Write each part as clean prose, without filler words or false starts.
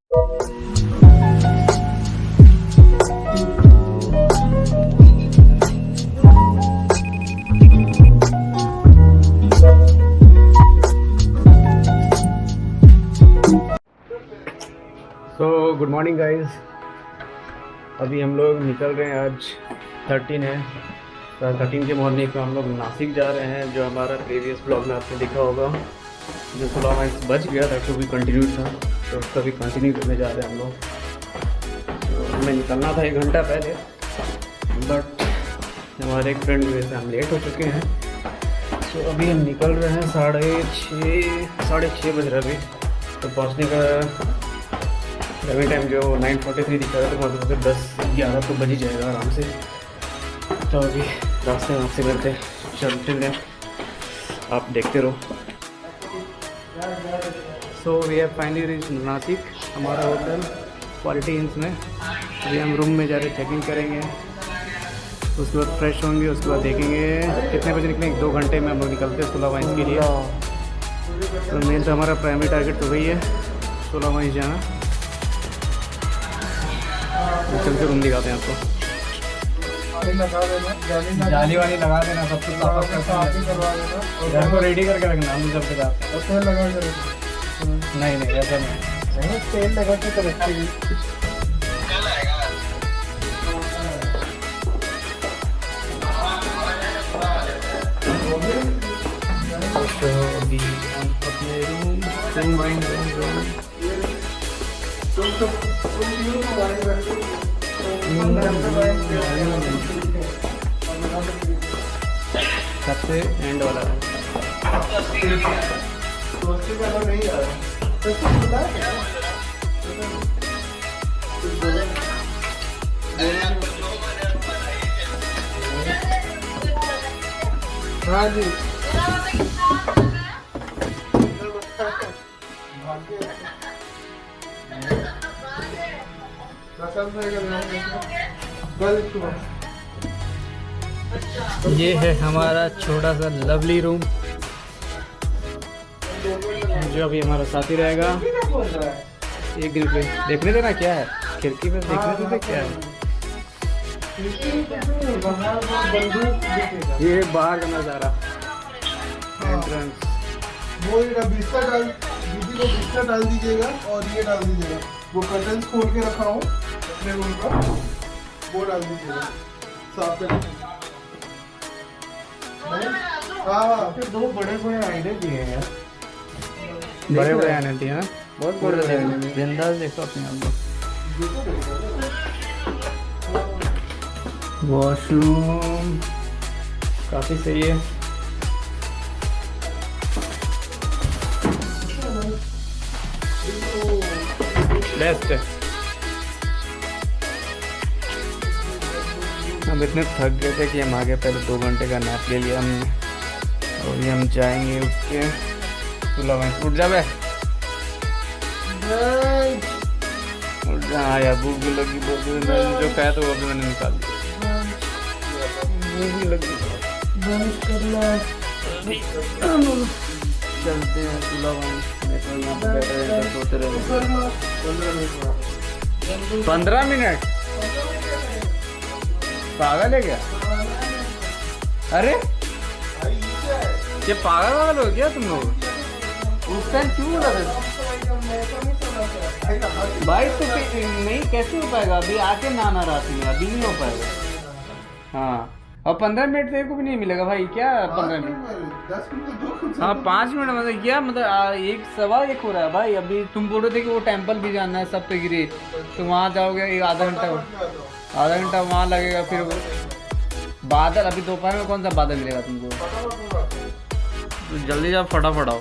So good morning guys, अभी हम लोग निकल रहे हैं। आज 13 है, 13 के मॉर्निंग को हम लोग नासिक जा रहे हैं। जो हमारा प्रीवियस ब्लॉग में आपने देखा होगा, जो 16 माइल्स बच गया था तो भी कंटिन्यू था, तो उसका भी कंटिन्यू करने जा रहे हैं हम लोग। तो हमें निकलना था 1 घंटा पहले, बट हमारे एक फ्रेंड की वजह से हम लेट हो चुके हैं। तो अभी हम निकल रहे हैं 6:30 बज रहा है अभी। तो पहुँचने का अभी टाइम जो 9:43 दिखा रहा था, वहाँ पर 10-11 तो बज ही जाएगा आराम से। तो अभी रास्ते वहाँ से करते चलते हैं, आप देखते रहो। So we have finally reach Nashik, हमारा होटल क्वालिटी इंस में। अभी हम रूम में जा रहे चेकिंग करेंगे, उसके बाद फ्रेश होंगे, उसके बाद देखेंगे कितने बजे निकलेंगे। 2 घंटे में हम लोग निकलते हैं 16 माइल्स के लिए। तो मेन तो हमारा प्राइमरी टारगेट तो वही है, 16 माइल्स जाना। चल के रूम दिखाते हैं आपको। जाली वाली लगा देना, सब कुछ वापस घर को रेडी करके रखना। हम सब के तेल लगा के नहीं ऐसा नहीं, तेल लगा के तो रखेगी। तो अभी हम अपने रूम आएंगे। सबसे एंड वाला है। हाँ जी, ये है हमारा छोटा सा लवली रूम, जो अभी हमारा साथी रहेगा। एक दिन पे देखने देना क्या है, खिड़की पे देखने देना क्या है। ये बाहर का नज़ारा, एंट्रेंस। वो दीदी को बिस्तर डाल दीजिएगा और ये डाल दीजिएगा। वो कर्टन्स खोल के रखा हूँ अपने रूम का, वो डाल दीजिएगा साफ करके। हाँ, फिर 2 बड़े आईने दिए हैं यार, बड़े आने दिए हैं, बहुत बड़े बिंदास देखो अपने आप को। वॉशरूम काफ़ी सही है। बेस्ट है। हम इतने थक गए थे कि हम आगे पहले 2 घंटे का नैप ले लिया हमने, और ये हम जाएंगे उठ के 16 माइल्स। उठ जा बे, उठ जा। हाँ यार, भूख भी लगी बहुत, जो कहा था वो अभी मैंने निकाल दिया। भूख भी लगी, चलते हैं 16 माइल्स। 15 मिनट पागल है क्या? अरे ये पागल हो गया तुम लोग? उस टाइम क्यों बोला था भाई? तो नहीं, कैसे हो पाएगा? अभी आके नहाना रात में, अभी नहीं हो पाएगा। हाँ, और 15 मिनट तेरे को भी नहीं मिलेगा भाई। क्या 15 मिनट? 10 मिनट, हाँ 5 मिनट मतलब क्या? मतलब 1:15 हो रहा है भाई। अभी तुम बोल रहे थे कि वो टेंपल भी जाना है सप्तगिरी, तो वहाँ जाओगे, एक आधा घंटा वहाँ लगेगा। फिर बादल, अभी दोपहर में कौन सा बादल मिलेगा तुमको? तो जल्दी जाओ, फटाफट आओ।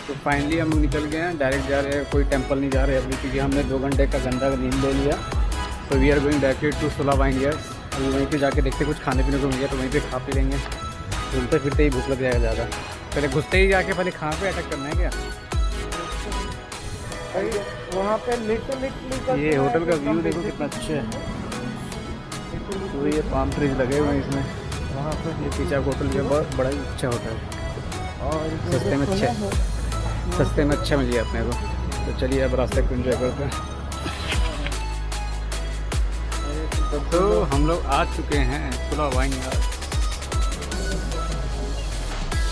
तो फाइनली हम निकल गए हैं, डायरेक्ट जा रहे हैं, कोई टेंपल नहीं जा रहे अभी, क्योंकि हमने 2 घंटे का गंदा नींद ले लिया। तो we are going directly to 16 miles. अभी वहीं पे जाके देखते कुछ खाने पीने को मिल गया तो वहीं पे खा पी लेंगे। घूमते फिरते ही भूख लग जाएगा ज़्यादा। पहले घुसते ही जाके पहले खाना पे अटैक करना है क्या? वहाँ पे लिटरली ये होटल का व्यू देखो कितना अच्छा है। तो ये पाम ट्रीज लगे हुए हैं इसमें। वहाँ पे ये पीछे होटल जो बहुत बड़ा ही अच्छा होटल है, और सस्ते में अच्छा मिल गया अपने को। तो चलिए अब रास्ते को एंजॉय करते हैं। तो हम लोग आ चुके हैं सुलह वाइन यार्ड।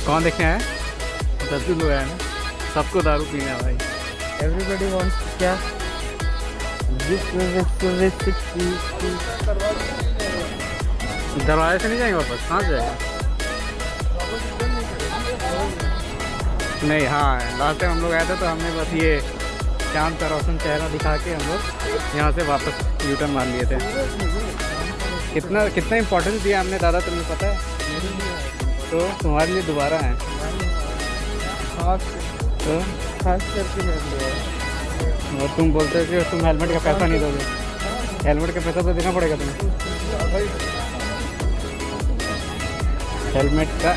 कौन देखने आए? 10 लोग आए ना, सबको दारू पीना है भाई। Everybody wants क्या? दरवाजे से नहीं जाएंगे वापस, कहाँ से जाएंगे? नहीं, हाँ लास्ट टाइम हम लोग आए थे तो हमने बस ये चांद का रोशन चेहरा दिखा के हम लोग यहाँ से वापस यूटर्न मार लिए थे। कितना इम्पोर्टेंस दिया हमने दादा, तुम्हें पता है? तो तुम्हारे लिए दोबारा है तो खास करके मेरे लिए। और तुम बोलते हो कि तुम हेलमेट का पैसा नहीं दोगे। हेलमेट का पैसा तो देना पड़ेगा तुम्हें। हेलमेट का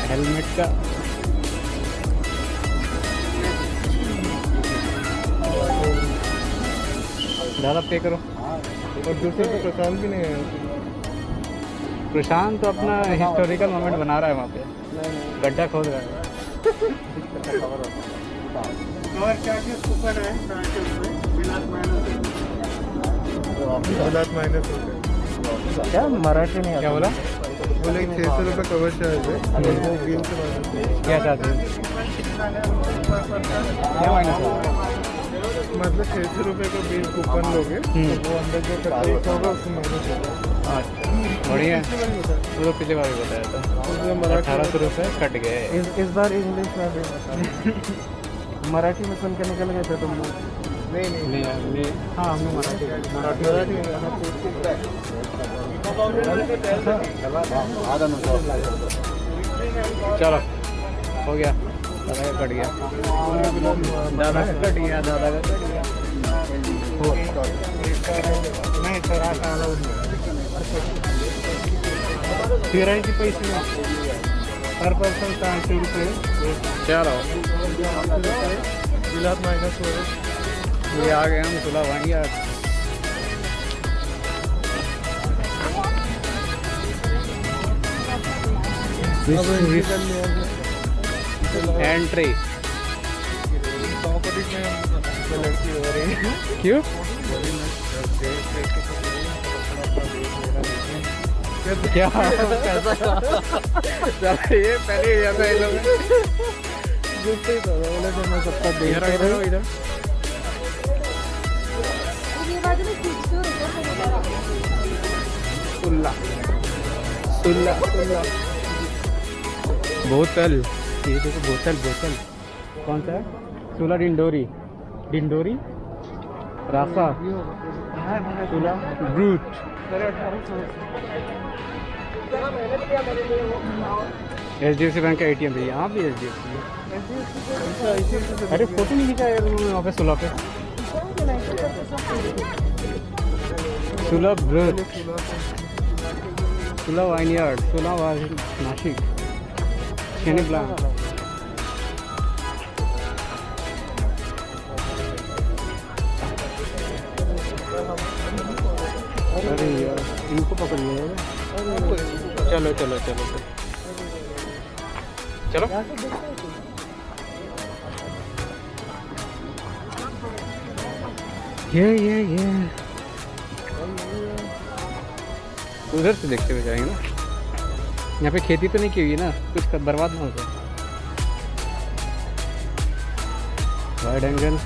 ज़्यादा पे करो। और दूसरे तो प्रशांत भी नहीं है। प्रशांत तो अपना हिस्टोरिकल मोमेंट बना रहा है वहाँ पे, गड्ढा खोद रहा है। और क्या क्या सुपर है माइनस होते क्या मराठी नहीं क्या आता? बोला? बोले 600 रुपये कवर चार्ज है, वो बिल से माइनस। क्या चाहते हैं? क्या माइनस होगा? मतलब 600 रुपये का बिल कूपन लोगे तो वो अंदर जो टैक्स होगा उसमें माइनस होगा। अच्छा बढ़िया है। वो तो पिछले बार भी बताया था, 1800 रुपये कट गए। इस बार इंग्लिश में भी बता। मराठी में सुन के निकल गए थे तुम लोग। नहीं हाँ हमने मराठी चलो हो गया, दादा का कट गया, दादा का कट गया, दादा का कट गया। नहीं सर, आता फिरायचे पैसे पर पर्सन 600 रुपये चलो बिलात माइनस हो रहा है। ये आ गए हम सुलह वाइन यार्ड। एंट्री प्रॉपर्टी में लड़की हो रही है। क्यों? क्या ये पहले ही आता है लोग। जिससे तो बोले तो मैं सबका देख इधर रहा हूँ। इधर सुल्ला सुल्ला सुल्ला बोतल, ये देखो बोतल बोतल कौन सा है? सुला डिंडोरी, डिंडोरी रासा सुला ब्रूट। HDFC बैंक का ATM भी यहाँ भी HDFC है। अरे फोटो नहीं खींचा यार वहाँ पे सुला पे। सुला ब्रूट, सुला वाइन यार्ड, सुला नाशिक, शेनी ब्लँक। अरे यार इनको पकड़िए यार। चलो चलो चलो चलो ये उधर से देखते हुए जाएंगे ना। यहाँ पे खेती तो नहीं की हुई है ना, कुछ बर्बाद ना हो जाए। वाइड एंगल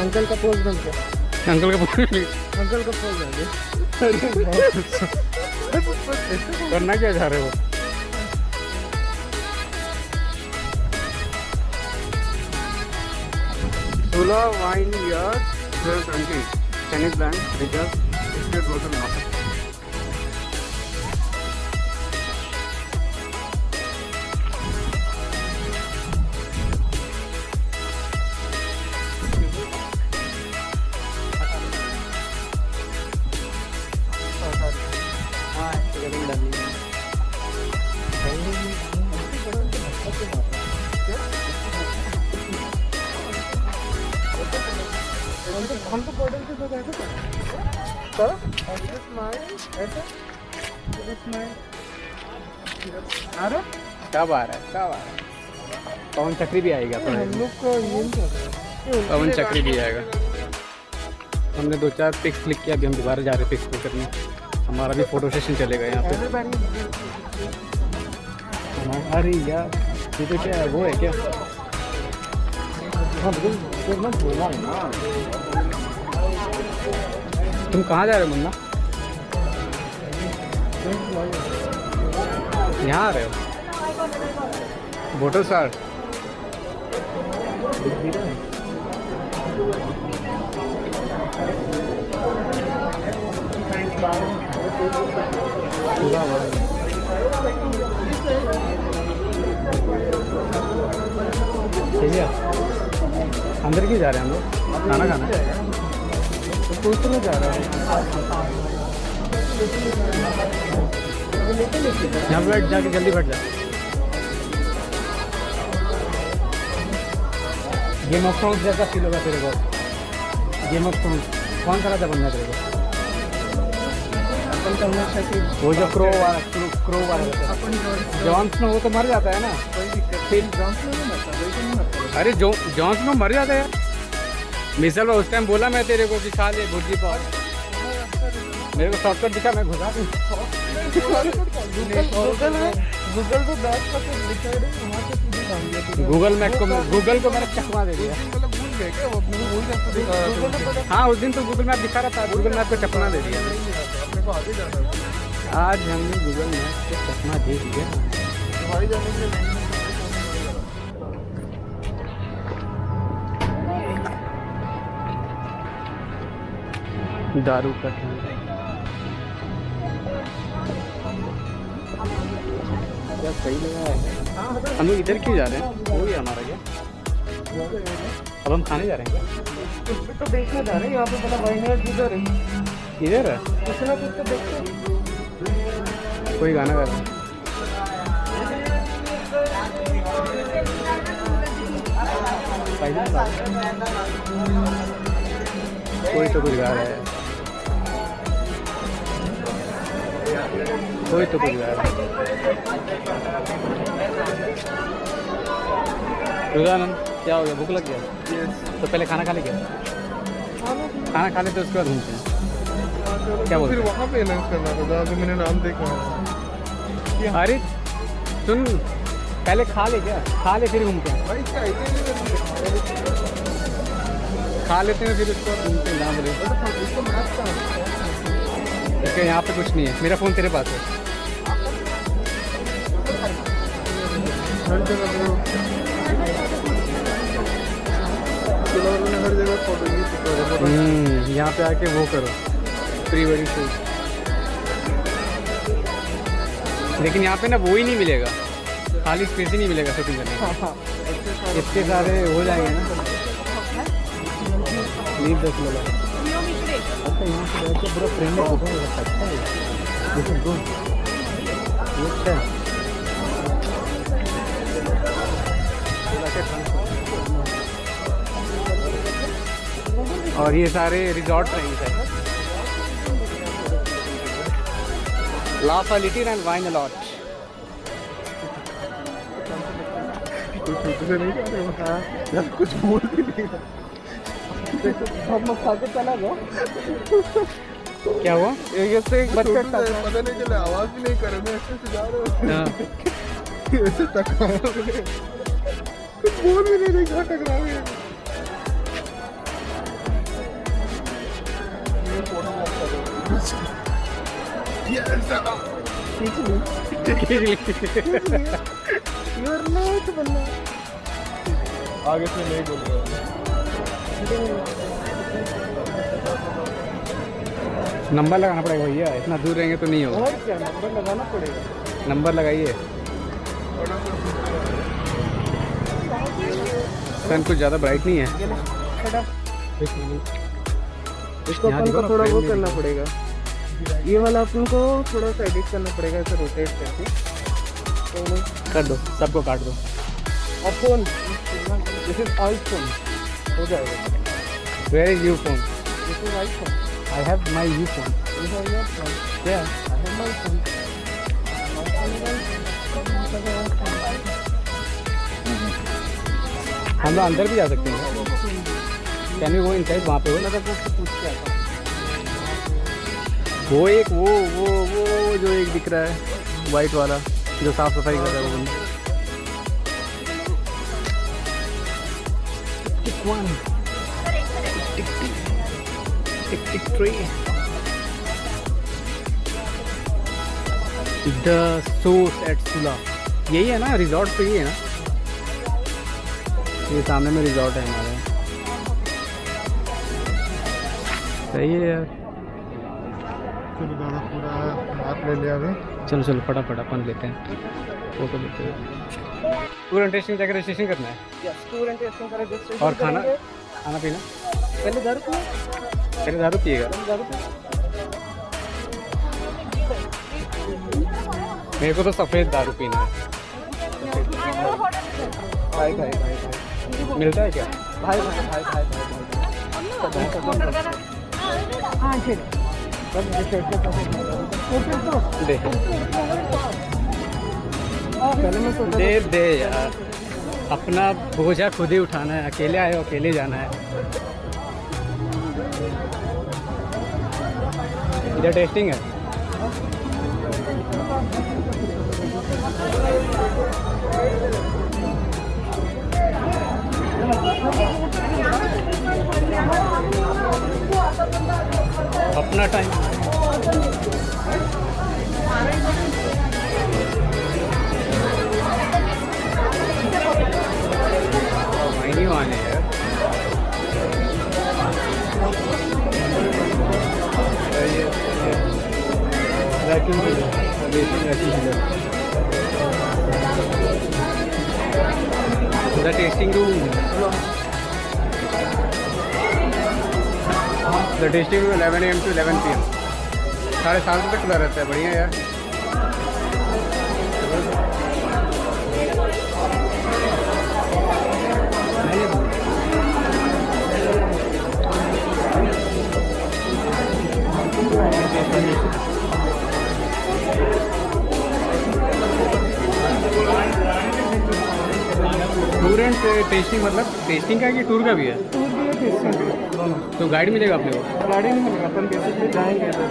अंकल का पोज बन के अंकल का अंकल का पोज बन करना क्या चाह रहे हो? Sula vineyard 1220 chenin blanc reserve state बोतल नाशिक। हम तो बॉर्डर के साथ ऐसे ऐसा अरे कब आ रहा है, कब आ रहा है? पवन चक्री भी आएगा तो हम लोग को ये नहीं कर रहे। पवन चक्री भी आएगा। हमने 2-4 पिक्स क्लिक किया, अभी हम दोबारा जा रहे हैं पिक्स क्लिक करने। हमारा भी फोटो सेशन चलेगा यहाँ पे। अरे यार ये तो क्या है, वो है क्या? तुम कहाँ जा रहे हो मुन्ना? यहाँ आ रहे हो? बोटल स्टार ठीक है। अंदर क्यों जा रहे हैं हम लोग? खाना खाना तो सोचने जा रहा है। यहाँ पे बैठ, जाके जल्दी बैठ जा। गेम ऑफ थ्रोन्स जैसा फील होगा तेरे को। गेम ऑफ थ्रोन्स कौन सा राजा बनना तेरे को? अपन का हमेशा कि वो जो क्रो वाला जॉन स्नो, वो तो मर जाता है ना। कोई दिक्कत फिर जॉनसन नहीं मरता, कोई नहीं मरता। अरे जॉन स्नो मर जाता है। मिसल उस टाइम बोला मैं तेरे को कि खा ले भुर्जी पाव, मेरे को शॉर्टकट दिखा, मैं घुसा दूँ। गूगल को बैक करके लिखा है, वहाँ से सीधे डाल दिया। गूगल को मैंने चकमा दे दिया। मतलब भूल गए क्या वो? अपने को वही रास्ता दिखा रहा था। हाँ उस दिन तो गूगल मैप दिखा रहा था, गूगल मैप को चकमा दे दिया। अपने को आगे जाना है। आज हमने गूगल मैप को चकमा दे दिया। हवाई जाने के लिए नहीं। दारू का ठंडा। क्या सही लगा है? हम लोग इधर क्यों जा रहे हैं? वो ही हमारा क्या? अब हम खाने जा रहे हैं क्या? कुछ भी तो देखने जा रहे हैं। यहाँ पे बड़ा वाइनर इधर है। इधर है कुछ ना कुछ तो देखते हैं। कोई गाना गा रहा है। कोई तो कुछ गा रहा है, कोई तो कुछ गा रहा है। रुदानंद क्या हो गया, भूख लग गया? तो पहले खाना खा ले क्या? खाना खा ले तो उसके बाद घूमते हैं। क्या बोलते फिर हैं? वहाँ पे अनाउंस करना था जहाँ पे मैंने नाम देखा है। अरे सुन, पहले खा ले क्या, खा ले फिर घूमते हैं। भाई इसका आइडिया नहीं है। खा लेते हैं फिर उसको घूमते हैं। बोले इसको मैच का इसके यहाँ पे कुछ नहीं है। मेरा फ़ोन तेरे पास है। हर जगह पे ने हर जगह फोटो खींच चुका है। यहाँ पे आके वो करो, प्री वेडिंग शूट। लेकिन यहाँ पे ना वो ही नहीं मिलेगा, खाली स्पेस ही नहीं मिलेगा शूटिंग करने का। इतने सारे हो जाएंगे ना। Please 10 minute. अच्छा यहाँ से बैठ के पूरा फ्रेम में फोटो लगा सकता है। लेकिन गुड और ये सारे रिजॉर्ट रहेंगे सर। ला फैलिटीन एंड वाइन अलॉट। कुछ से नहीं कर रहे यार, कुछ बोल भी नहीं रहा। हम खा के चला गया। क्या हुआ? एक से एक बच्चा पता नहीं चला, आवाज भी नहीं करे, मैं ऐसे से जा रहा हूँ। हाँ। ऐसे टकराया मैंने, कुछ बोल भी नहीं रही, क्या टकरा गया। आगे से नहीं बोल रहा। नंबर लगाना पड़ेगा भैया, इतना दूर रहेंगे तो नहीं होगा। और क्या नंबर लगाना पड़ेगा? नंबर लगाइए। सन कुछ ज़्यादा ब्राइट नहीं है। इसको अपन को थोड़ा वो करना पड़ेगा। ये वाला अपन को थोड़ा सा एडिट करना पड़ेगा, ऐसे रोटेट करके। तो कर दो, सबको काट दो। और फोन, दिस इज आईफोन हो जाएगा। Where is you phone? This is iPhone. I have my you phone. These are your friends. क्या I have my friends. My friends हम लोग अंदर भी जा सकते हैं? Can you go inside? वहाँ पे हो मैं तो आपको पूछ के आता हूँ। वो एक वो जो एक दिख रहा है वाइट वाला जो साफ सफाई कर रहा है वो बंदा। Tick one, tick three. The source at Sula, यही है ना रिजॉर्ट? पे ही है ना? ये सामने में रिजॉर्ट है हमारे। सही है यार। चलो दादा पूरा मैप ले लिया अभी। चलो चलो फटाफट अपन लेते हैं, फोटो लेते हैं। टूर एंड टेस्टिंग जाकर रजिस्ट्रेशन करना है Yes, tour and tasting का registration और खाना करेंगे। खाना पीना पहले दारू पिए, पहले दारू पिएगा। दारू पिए। मेरे को तो सफ़ेद दारू पीना है। भाई भाई भाई भाई मिलता है क्या? भाई भाई भाई भाई हाँ ठीक दे पहले मैं सोचा दे दे यार, अपना बोझा खुद ही उठाना है। अकेले आए हो, अकेले जाना है। इधर टेस्टिंग है। अपना टाइम नहीं आने यार। Vacuum the testing room, the testing room 11 AM to 11 PM, 7:30 तक खुला रहता है। बढ़िया यार। टूर एंड टेस्टिंग मतलब टेस्टिंग का कि टूर का भी है? टूर भी है, टेस्टिंग भी है, दोनों। तो गाइड मिलेगा अपने को? गाड़ी नहीं मिलेगा, अपन बेसिकली जाएंगे तो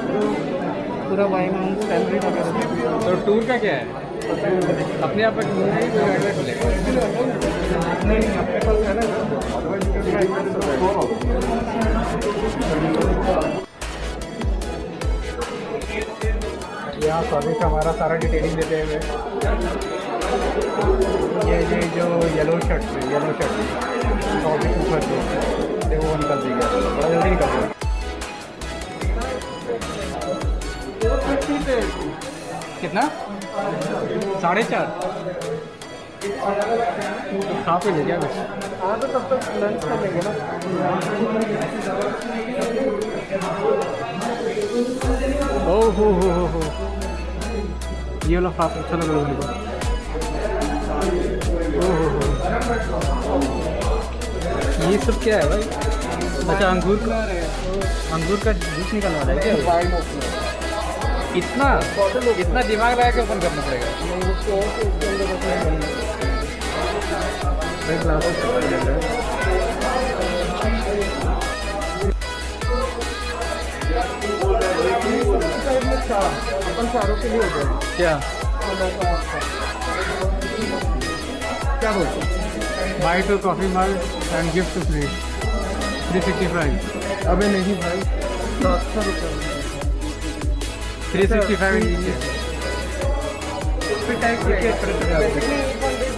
पूरा वाइन हाउस सैलरी वगैरह। तो टूर का क्या है? अपने आप का घूमना ही कोई गाइड मिलेगा? नहीं अपने पास है ना। यहाँ सर्विस हमारा सारा डिटेलिंग देते हुए ये जो येलो शर्ट ऊपर से वो निकल देगा, बड़ा जल्दी निकल देगा। कितना? 4.5। खा पे ले गया कुछ? हाँ तो तब तक लंच कर लेंगे ना। ओह हो ये वाला फास्ट अच्छा लग रहा है मुझे। ओह हो ये सब क्या है भाई? अच्छा अंगूर का जूस निकालने वाला है क्या? वाइन ओपनर इतना दिमाग लगा के ओपन करना पड़ेगा। नहीं उसको और उसके अंदर रखना भाई ग्लास अपन चारों के लिए हो जाएगा। क्या क्या बोलते buy two coffee mug and gift two free 365। अबे नहीं भाई 700 रुपये 365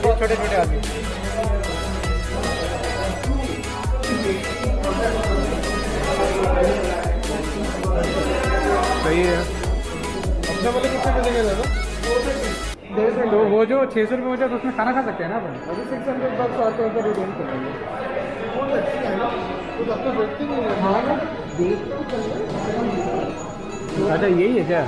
छोटे छोटे आदमी। सही है। अपने वाले कितने पैसे के दादा? तो वो जो 600 रुपये हो जाए तो उसमें खाना खा सकते हैं ना अपन? अभी 600 बक्स आते हैं तो रिडीम कर लेंगे। बहुत अच्छी है ना, तो अब तो देखते नहीं है। हाँ ना देखते चलिए। अच्छा यही है क्या?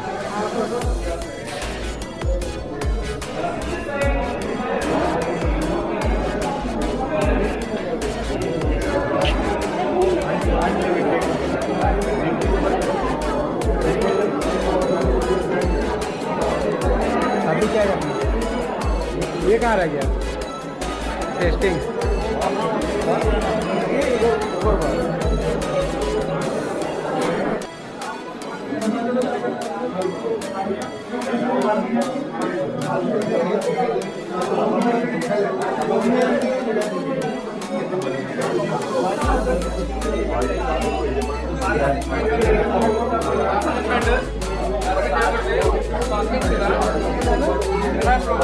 क्या करना? ये कहाँ रह गया? टेस्टिंग।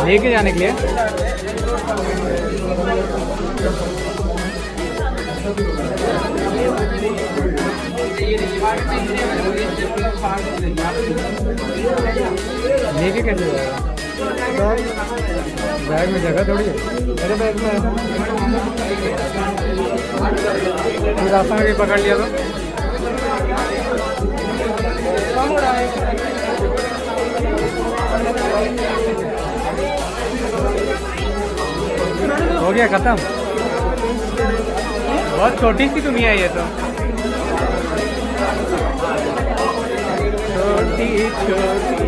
लेके जाने के लिए लेके कैसे जाएगा? बैग में जगह थोड़ी है। मेरे बैग में रास्ता में भी पकड़ लिया तो हो गया खत्म। बहुत छोटी सी दुनिया है ये तो, छोटी छोटी।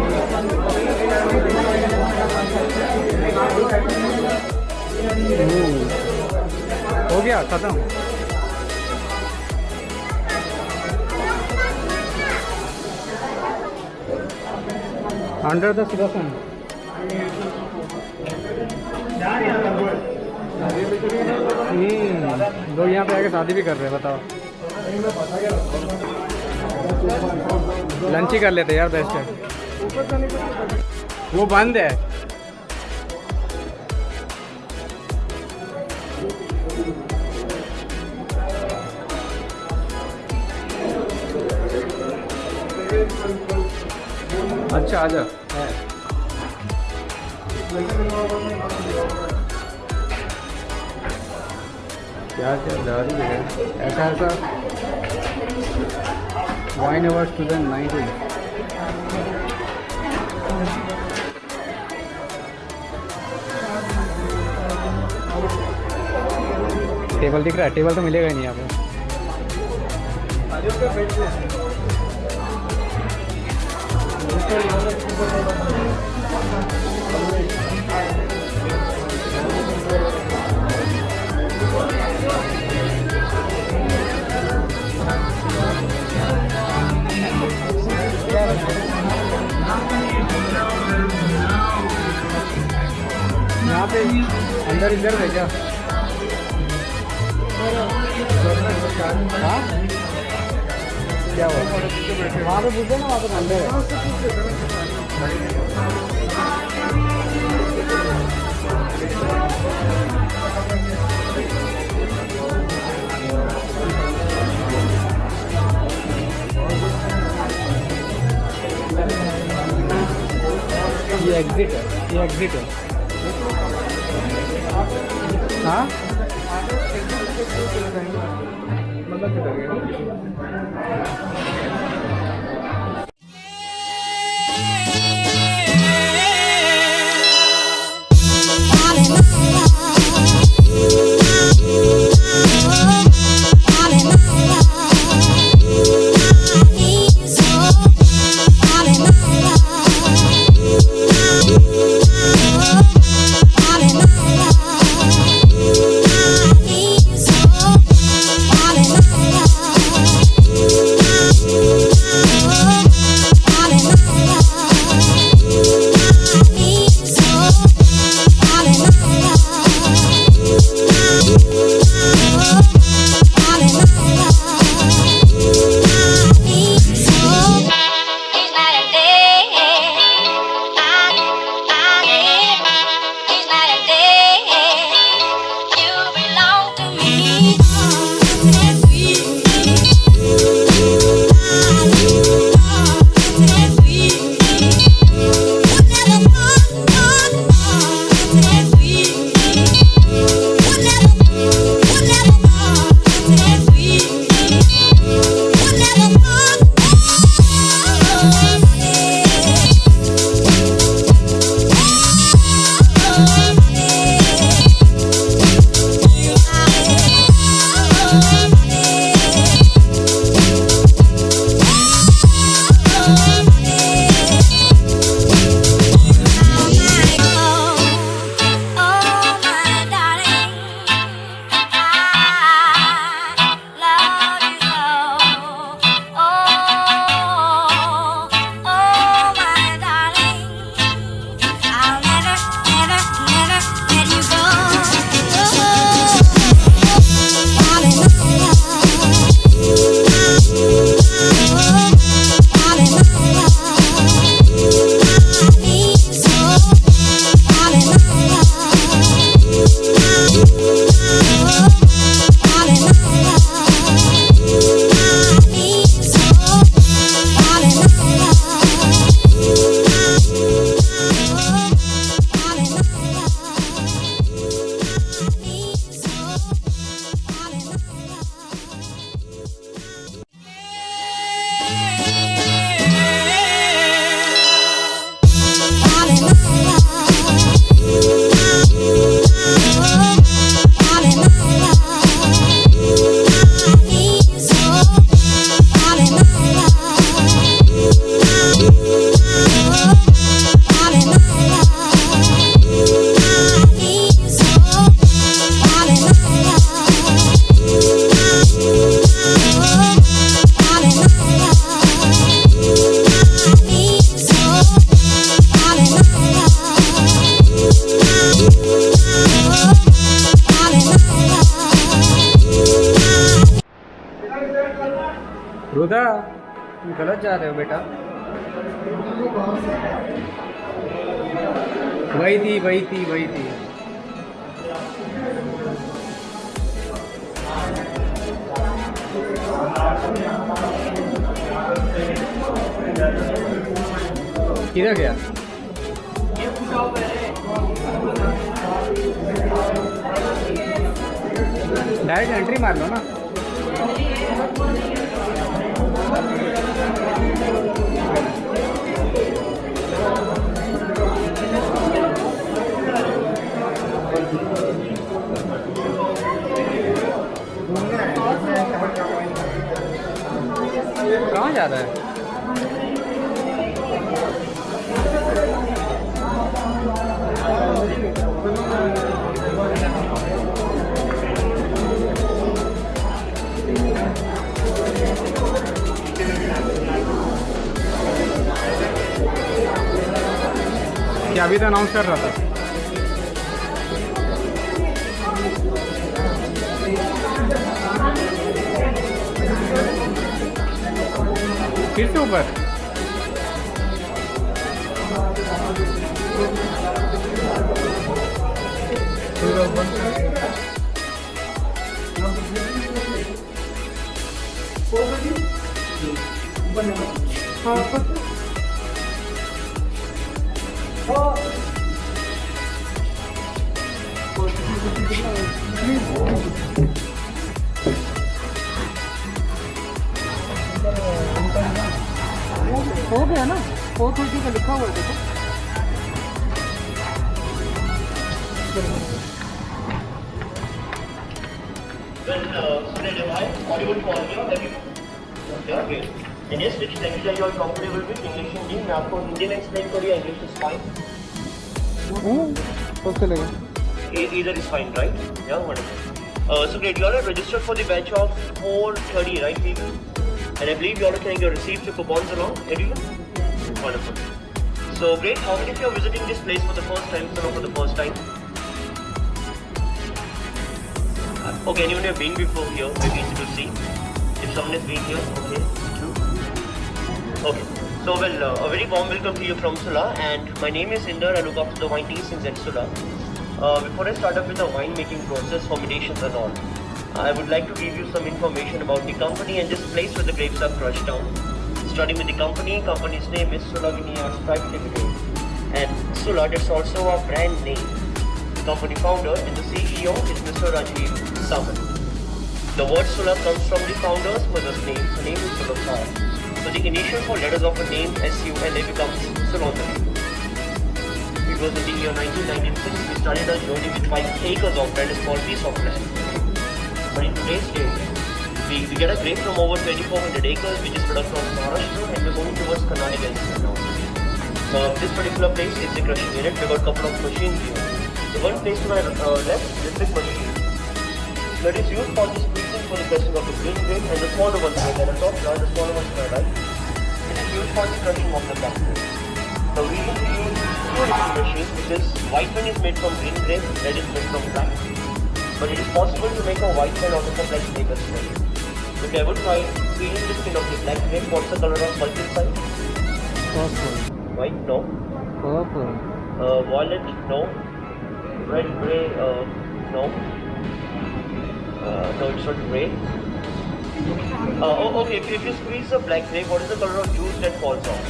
हो गया खत्म। Under the Sudarshan. लोग यहाँ पे आके शादी भी कर रहे हैं, बताओ। लंच ही कर लेते यार, बेस्ट है। वो बंद है। अच्छा आजा। क्या क्या दारू है ऐसा ऐसा। Wine award 2019। टेबल दिख रहा है? टेबल तो मिलेगा ही नहीं यहाँ पे। यहाँ पे अंदर इधर है क्या? हाँ क्या हुआ? वहाँ पे पूछे ना, वहाँ पे अंदर है। ये एग्जिट है, ये एग्जिट है। हाँ मतलब किधर गया? गलत जा रहे हो बेटा। वही थी वही थी वही थी। किधर गया? डायरेक्ट एंट्री मार लो ना। कहाँ जा रहा है? क्या अभी तो अनाउंस कर रहा था। फिर से ऊपर। हो गया ना, 4:30 का लिखा हुआ है देखो। And yes, which language are you all comfortable with? English, Hindi. मैं आपको हिंदी में explain करूँ या English is fine? तो चलेगा। Either is fine, right? Yeah, wonderful. So great, you all are registered for the batch of 4:30, right, people? And I believe you all are carrying your receipts, your coupons along, everyone? Wonderful. So great, how many of you are visiting this place for the first time? So for the first time? Okay, anyone who have been before here, maybe easy to see. If someone has been here, okay, true. Okay, so well, a very warm welcome to you from Sula, and my name is Inder. I look after the wine tastings at Sula. Before I start up with the wine making process, fermentations and all, I would like to give you some information about the company and this place where the grapes are crushed down. Starting with the company's name is Sula Vineyards Private Limited, and Sula, that's also a brand name. The company founder and the CEO is Mr. Rajiv Samant. The word Sula comes from the founder's mother's name. Her name is Sulakar. So the initial four letters of her name, S-U-L-A, becomes Sulondari. It was in the year 1996 we started our journey with 5 acres of land, a small piece of land. But in today's date, we get a grape from over 2,400 acres, which is spread across Maharashtra, and we're going towards Karnataka now. This particular place is the crushing unit. We've got a couple of machines here. The one place to my left is this machine that is used for the squeezing for the crushing of the green grape, and the smaller ones to my top, the smaller ones to my right. It is used for the crushing of the black grape. The reason we use two different machines because white one is made from green grape, red is made from black. But it is possible to make a white wine out of a black grape as well. If you ever try peeling the skin of the black grape, what's the color of pulp inside? Purple. White? No. Purple. Violet? No. Red, grey? No. No, it's not grey. Okay, if you squeeze the black grape, what is the color of juice that falls off?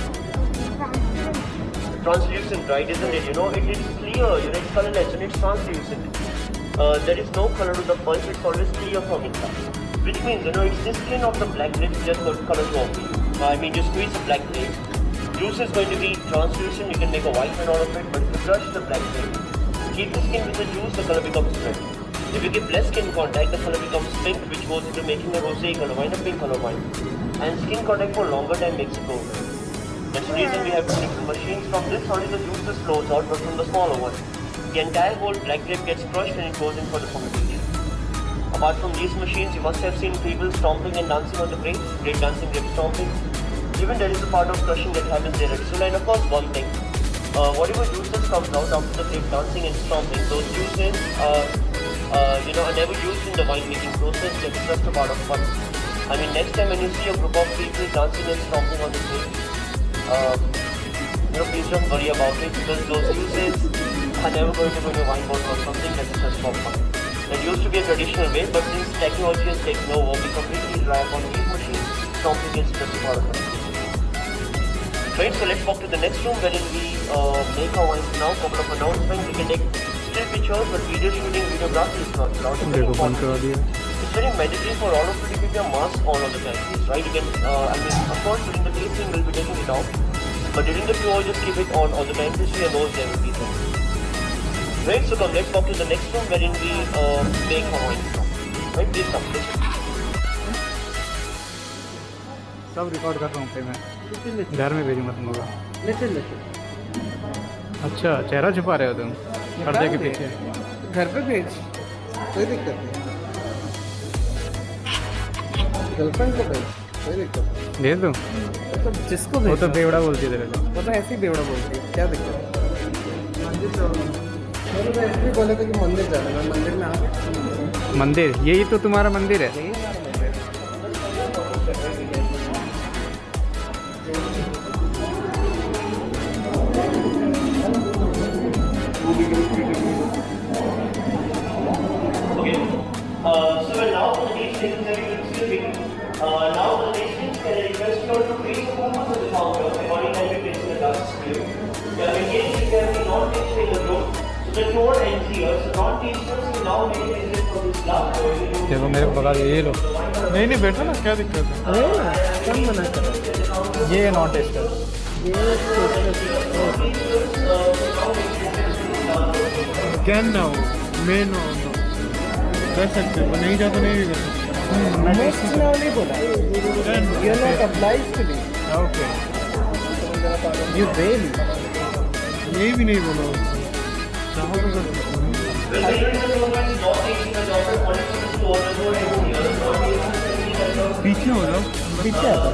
Translucent, right? Isn't it? It is clear, it's colorless and it's translucent. There is no color to the pulp, it's always clear from inside. Which means, it's the skin of the black grape just got color to off. I mean, you squeeze the black grape, juice is going to be translucent, you can make a white wine out of it, but if you crush the black grape, keep the skin with the juice, the color becomes red. If you give less skin contact, the color becomes pink, which goes into making a rosé color wine, a pink color wine. And skin contact for longer time makes it go red. That's the reason we have two different machines. From this, only the juices flows out, but from the smaller one, the entire whole black grape gets crushed and it goes in for the fermentation. Apart from these machines, you must have seen people stomping and dancing on the grapes, great dancing, grape stomping. Even there is a part of crushing that happens there at Sula. And of course, one thing, whatever juices comes out after the grape dancing and stomping, those juices are never used in the wine making process. They're just a part of fun. I mean, next time when you see a group of people dancing and stomping on the stage, please don't worry about it, because those uses are never going to go to wine bottle or something that is just for fun. That used to be a traditional way, but since technology has taken over, we completely rely on these machines. Stomping is just a part of it. Right, so let's walk to the next room wherein we make our wines now. Couple of announcements. We can take still pictures, but video shooting, videography is not allowed. It's very important. It's very mandatory for all of you to keep your mask on all the time, right? You can, of course, during the tasting we'll be taking it off, but during the tour, just keep it on all the time to see your nose there will be there. Right, so come, let's walk to the next room wherein we make our wines now. Right, please come, please. सब record कर रहा हूँ पे मैं घर में भेजूँगा तुम लोग लिटिल लिटिल। अच्छा चेहरा छुपा रहे हो तुम पर्दे के पीछे घर पे भेज, कोई दिक्कत नहीं। गर्लफ्रेंड को भेज, कोई दिक्कत नहीं। भेज दूँ तो जिसको वो भेज, तो बेवड़ा बोलती है तेरे को वो तो ऐसे ही बेवड़ा बोलती है, क्या दिक्कत है? मंदिर जाओ, मैंने तो ऐसे भी बोले थे कि मंदिर जाना, मैं मंदिर में आ गया। मंदिर यही तो तुम्हारा मंदिर है यही हमारा मंदिर है। Okay. So now for the tasting, excuse me. Now for the tasting, can I request you all to face the movements of the counter according to the tasting the glasses view. We are engaging them in non-tasting in the group. So the tour ends here. So non-tasters will now make a visit for this glass. देखो मेरे को बता दो ये लो नहीं बैठो ना क्या दिक्कत है अरे ना, कम मना करो। ये है नॉन टेस्टर कैन ना हो मैं ना कर सकते हो नहीं जा तो नहीं भी कर सकते Most now नहीं बोला। You're not obliged to be. Okay You will. ये भी नहीं बोला चाहो तो कर सकते पीछे हो जाओ पीछे आता।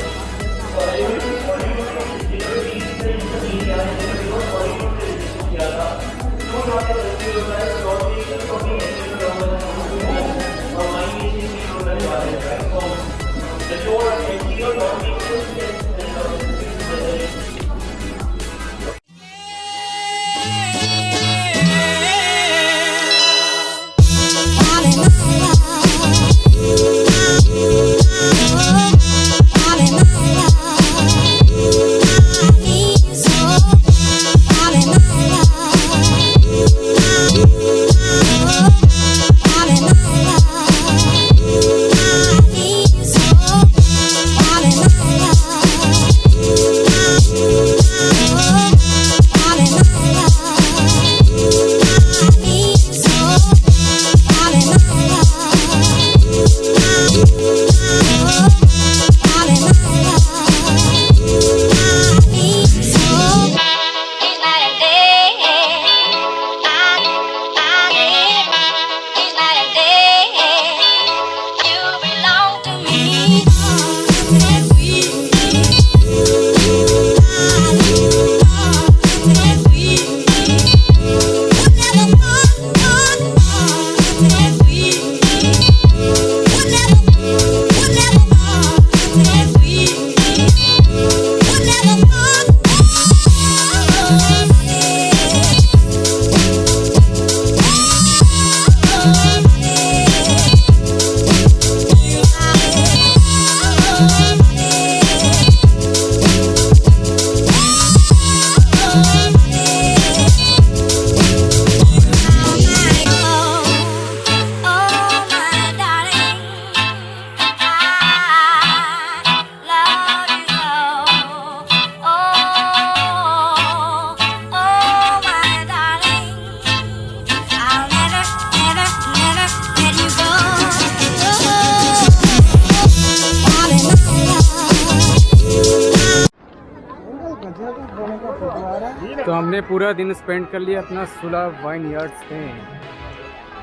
तो हमने पूरा दिन स्पेंड कर लिया अपना सुला वाइन यार्ड्स में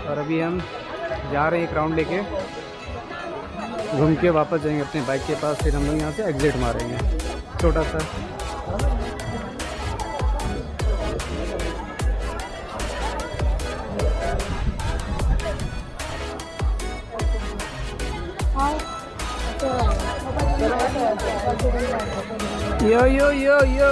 और अभी हम जा रहे हैं एक राउंड लेके घूम के वापस जाएंगे अपने बाइक के पास। फिर हम लोग यहाँ से एग्जिट मारेंगे छोटा सा। तो यो यो यो यो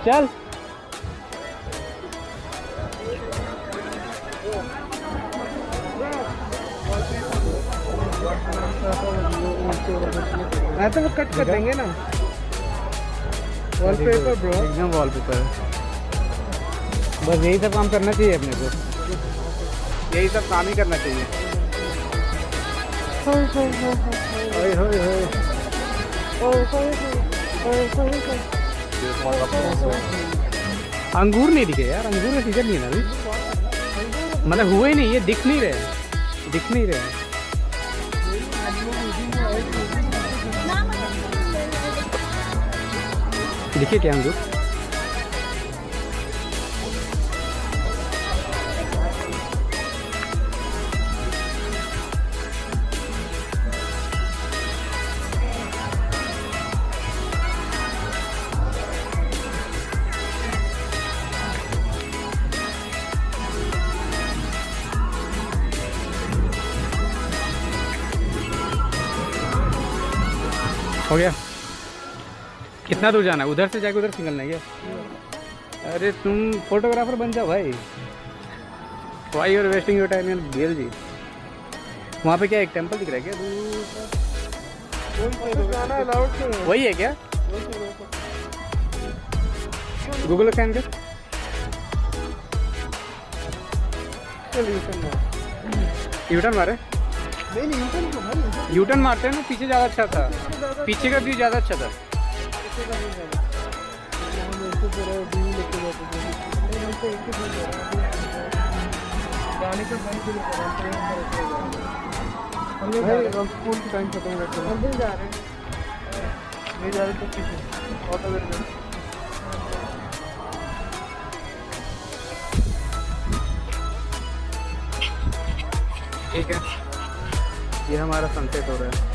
चल तो वो कट कर देंगे ना वॉलपेपर ब्रो एकदम वॉलपेपर बस यही सब काम करना चाहिए अपने को यही सब काम ही करना चाहिए ओए होए होए अंगूर नहीं दिखे यार अंगूर का सीजन नहीं है ना अभी मतलब हुए ही नहीं ये दिख नहीं रहे दिखे क्या अंगूर हो गया कितना दूर जाना है उधर से जाके उधर से निकलना है क्या अरे तुम फोटोग्राफर बन जाओ भाई why you're wasting your time बीएल जी वहाँ पे क्या एक टेंपल दिख रहा है क्या वही है क्या गूगल स्कैन कर यूटर्न मारे यूटर्न मारते हैं ना पीछे ज़्यादा अच्छा था पीछे का व्यू ज़्यादा अच्छा था स्कूल की टाइम खत्म ठीक है ये हमारा सनसेट हो रहा है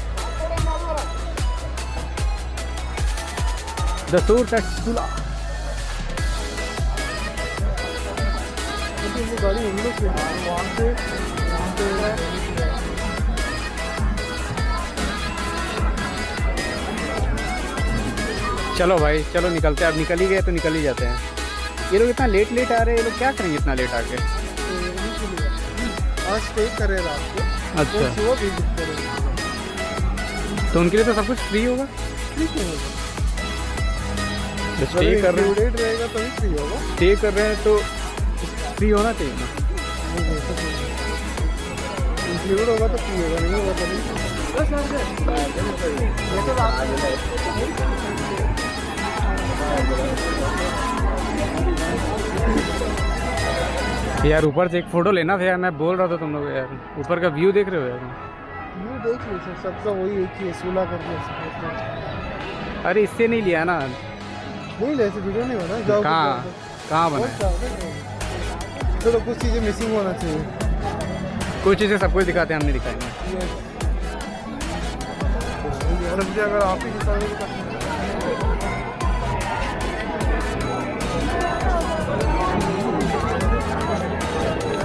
दसूर टचुला गाड़ी हम लोग वहाँ से चलो भाई चलो निकलते हैं अब निकल ही गए तो निकल ही जाते हैं ये लोग इतना लेट आ रहे हैं ये लोग क्या करेंगे इतना लेट आके आज स्टे करे रात को अच्छा सुबह विजिट करेंगे तो उनके लिए तो सब कुछ फ्री होगा स्टे कर रहे हैं रहेगा तभी फ्री होगा स्टे कर रहे हैं तो फ्री होना चाहिए ना इंक्लूड होगा तो फ्री होगा नहीं होगा तो नहीं यार ऊपर से एक फ़ोटो लेना था यार मैं बोल रहा था तुम लोग यार ऊपर का व्यू देख रहे हो यार व्यू देख लीजिए सबका वही एक ही सूला करके अरे इससे नहीं लिया ना नहीं ले ऐसे वीडियो नहीं बना जाओ कहाँ बना चलो कुछ चीज़ें मिसिंग होना चाहिए कुछ चीज़ें सब कुछ दिखाते हैं हम नहीं दिखाएंगे अगर आप ही दिखाओगे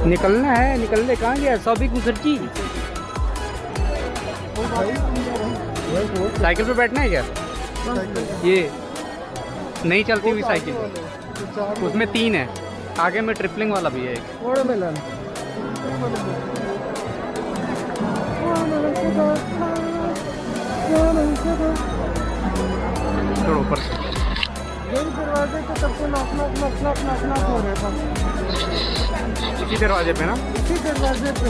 निकलना है निकलने कहाँ गया सौबिक मुखर्जी साइकिल पे बैठना है क्या ये नहीं चलती हुई साइकिल उसमें 3 है आगे में ट्रिपलिंग वाला भी है थोड़ा ऊपर से दरवाजे पे सबको नॉक हो रहा था इसी दरवाजे पे ना इसी दरवाजे पे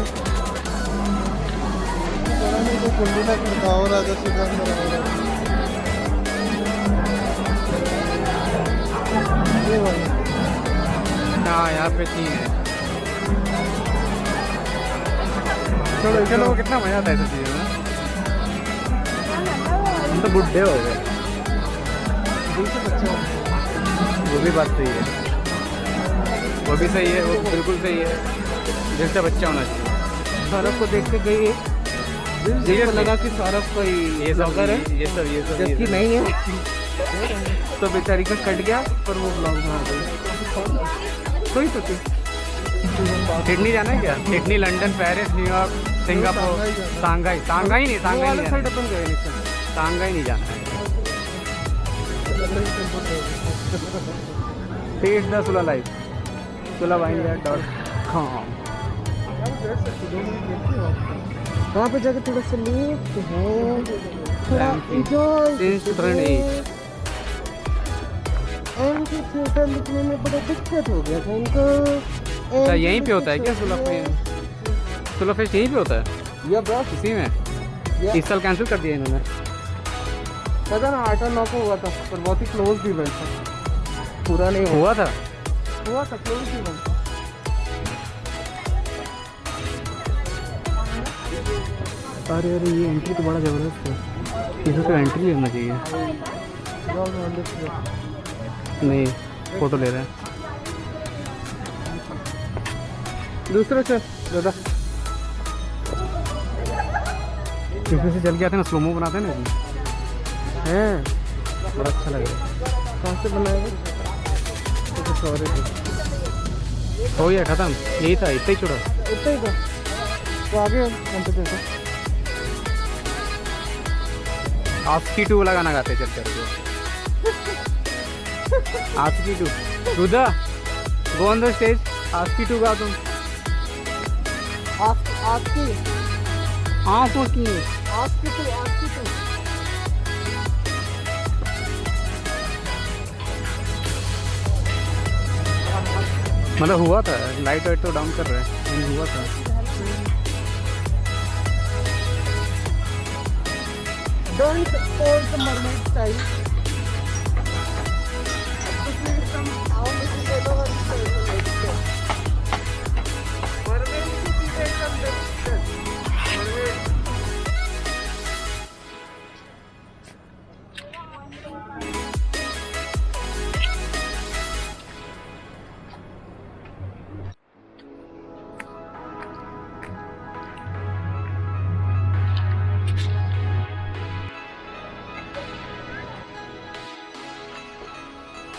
तो कुंडी ना खड़काओ राजा सीधा अंदर आओ ये वाला हाँ यहाँ पे 3 है चलो चलो कितना मजा आता है ऐसी चीज़ों में हम तो बुढ़े हो गए वो भी बात सही है वो भी सही है वो बिल्कुल सही है जैसा बच्चा होना चाहिए सौरभ को देख के गई मुझे लगा कि सौरभ कोई ये सब है ये सब जबकि नहीं है तो बेचारी का कट गया पर वो ब्लॉग में आ गई कोई तो थी। सिडनी जाना है क्या? Sydney, London, Paris, New York, Singapore, Shanghai. Shanghai नहीं, सांघाई नहीं जाना है। सांघाई नहीं जाना है। टेस्ट द सुला लाइफ, sulawineland.com। वहाँ पे जाके थोड़ा सा लेट हैं, थोड़ा enjoy एमपी थिएटर लिखने में बड़ा दिक्कत हो गया था इनको। अच्छा, यहीं पे होता है क्या सुला फेस्ट? यहीं पे होता है या बस इसी में? इस साल कैंसिल कर दिया इन्होंने। पता ना 8-9 को हुआ था, पर बहुत ही क्लोज भी इवेंट था, पूरा नहीं हुआ था। हुआ था, क्लोज भी इवेंट था। अरे अरे, ये एंट्री तो बड़ा ज़बरदस्त है, इसे तो एंट्री लेना चाहिए। नहीं, फोटो ले रहे हैं। दूसरा से दादा क्योंकि से चल के आते हैं ना, स्लोमो बनाते हैं ना इसमें। हैं, बड़ा अच्छा लगेगा। कहाँ से बनाएगा? तो सॉरी, हो गया ख़त्म, यही था, इतना ही छोड़ा। इतना ही था तो आगे हम तो देखो। आस्की 2 वाला गाना गाते चल कर। आस्की 2 रुदा, गो ऑन द स्टेज, आस्की 2 गा तुम। आपकी आँखों की आपकी तो मतलब हुआ था, लाइट वाइट तो डाउन कर रहे हैं, लेकिन हुआ था। Don't hold the mermaid style.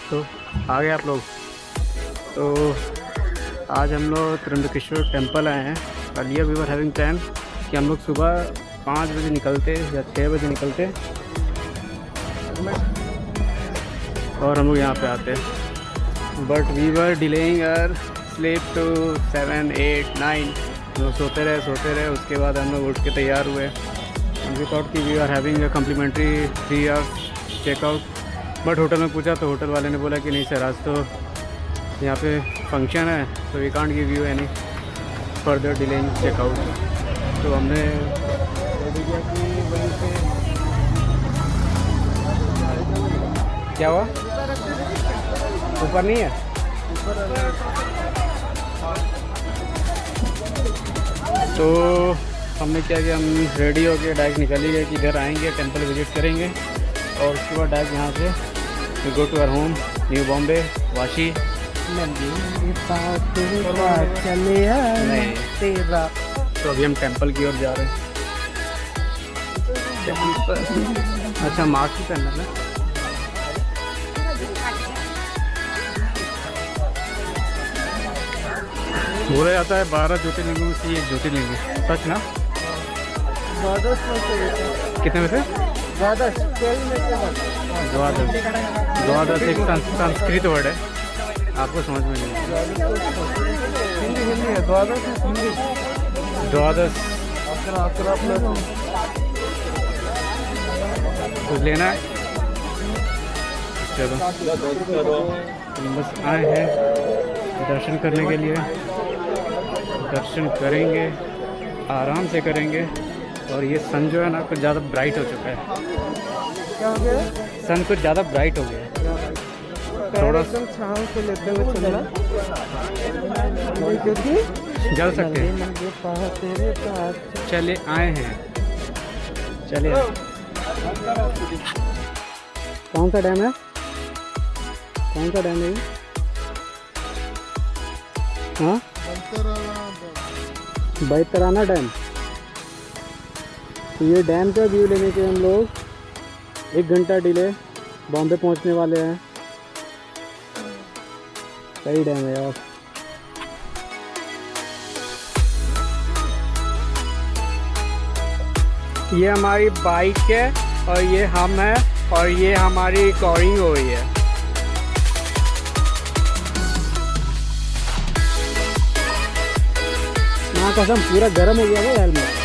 तो आ गए आप लोग। तो आज हम लोग त्र्यंबकेश्वर टेंपल आए हैं। Earlier we were having plan कि हम लोग सुबह 5 बजे निकलते या 6 बजे निकलते और हम लोग यहाँ पे आते, but we were delaying our sleep to 7, 8, 9। हम लोग सोते रहे। उसके बाद हम लोग उठ के तैयार हुए। वी थॉट कि we are having a complimentary 3 hours checkout, but hotel में पूछा तो होटल वाले ने बोला कि नहीं सर, आज तो यहाँ पे फंक्शन है, तो we can't give you any further delaying checkout. तो हमने किया कि वहीं पे क्या हुआ, ऊपर नहीं है। तो हमने क्या किया, हम रेडी हो के डायरेक्ट निकल ही गए कि इधर आएंगे, टेंपल विजिट करेंगे और उसके बाद डायरेक्ट यहाँ से we go to our home new Bombay, Vashi. तेरा तो अभी हम टेंपल की ओर जा रहे हैं। अच्छा, मास्क ही पहनना है। बोला जाता है 12 ज्योतिर्लिंगों में से एक ज्योतिर्लिंग है, सच ना? द्वादश में से कितने में से? द्वादश, 12 में से द्वादश एक संस्कृत वर्ड है, आपको समझ में नहीं। हिंदी है, द्वादश हिंदी। द्वादश कुछ लेना है? चलो, हम बस आए हैं दर्शन करने के लिए। दर्शन करेंगे, आराम से करेंगे। और ये सन जो है ना, कुछ ज़्यादा ब्राइट हो चुका है। क्या हो गया? सन कुछ ज़्यादा ब्राइट हो गया है। थोड़ा एकदम छाँव से लेते हुए चलना, क्योंकि जल सकते हैं। चले आए हैं, चले आए। कौन सा डैम है? कौन सा डैम है ये? हाँ, बैतराना डैम। तो ये डैम का व्यू लेने के हम लोग 1 घंटा डिले बॉम्बे पहुंचने वाले हैं। सही डैम है यार। ये हमारी बाइक है और ये हम है और ये हमारी रिकॉर्डिंग हो रही है। माँ कसम पूरा गर्म हो गया है हेलमेट।